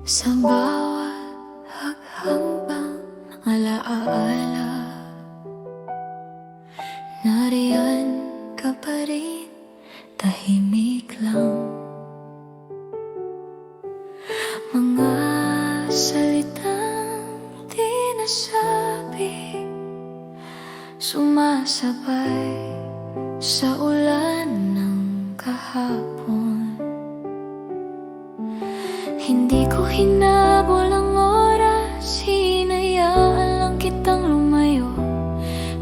Sa bawat haghang alaala, nariyan ka pa rin, tahimik lang. Mga salitang di nasabi, sumasabay sa ulan ng kahapon. Hindi ko hinabol ang oras, hinayaan lang kitang lumayo.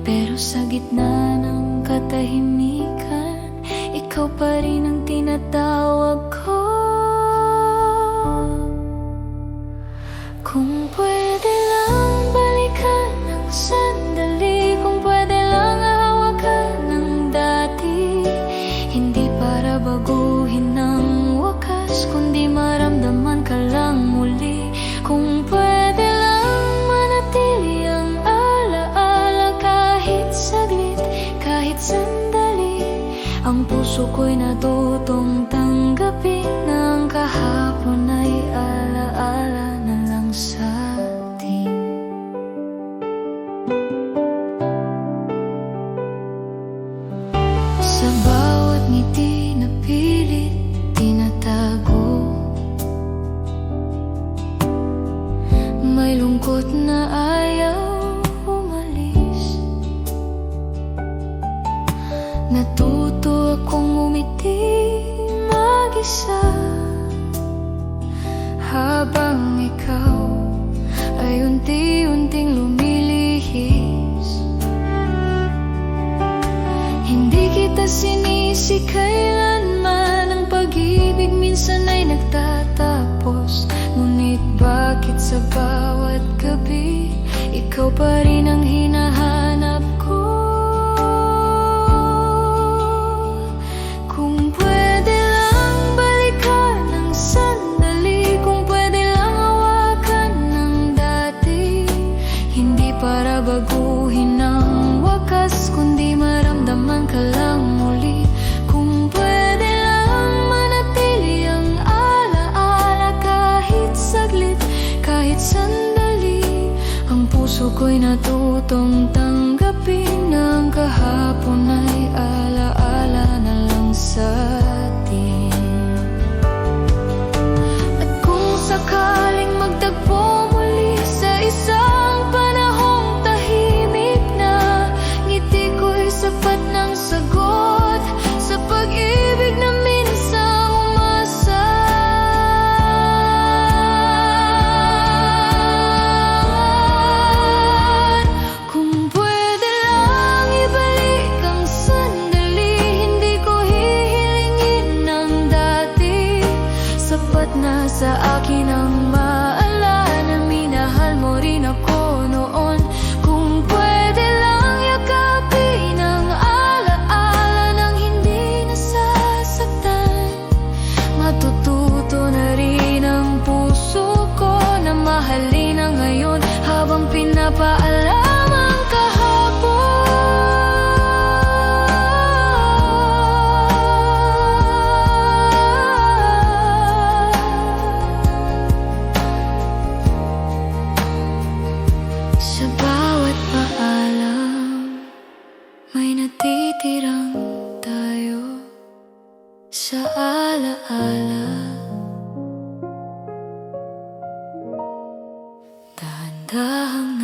Pero sa gitna ng katahimikan, ikaw pa rin ang tinatawag ko. Kung pwede lang balikan ng sandali, kung pwede lang hawakan ng dati, hindi para baguhin ng wakas, kundi maramdaman ka lang muli. Kung pwede lang manatili ang alaala, kahit saglit, kahit sandali, ang puso ko'y natutong tanggapin na ang kahapon ay alaala na lang sa atin. Sa bawat ngiti na pilit tinatago, may lungkot na ayaw umalis. Natuto akong umiti mag-isa, habang ikaw ay unti-unting lumilihis. Hindi kita sinisi kailanman, ang pag-ibig minsan ay nagtatapos. Ngunit bakit sa bawat gabi, ikaw pa rin ang hinahanap ko? Kung pwede lang balikan ng sandali, kung pwede lang hawakan ng dati, hindi para baguhin ang wakas, kundi maramdaman ka lang muli. Kung pwede lang manatili ang alaala, kahit saglit, kahit sandali, ang puso ko'y natutong tanggapin na ang kahapon ay alaala na lang sa atin. At kung sakaling magtagpo muli sa isang panahong tahimik na, ngiti ko'y sapat ng sagot sa pag-ibig na minsang umasa. Kung pwede lang ibalik ang sandali, hindi ko hihilingin ng dati. Sapat na sa akin ang maalala na minahal mo rin ako noon. Kung pwede lang yakapin ang alaala nang hindi nasasaktan, matututo na rin ang puso ko na mahalin ang ngayon habang pinapaalam ang kahapon. Sa bawat paalam, may natitirang tayo sa alaala. Dahan-dahang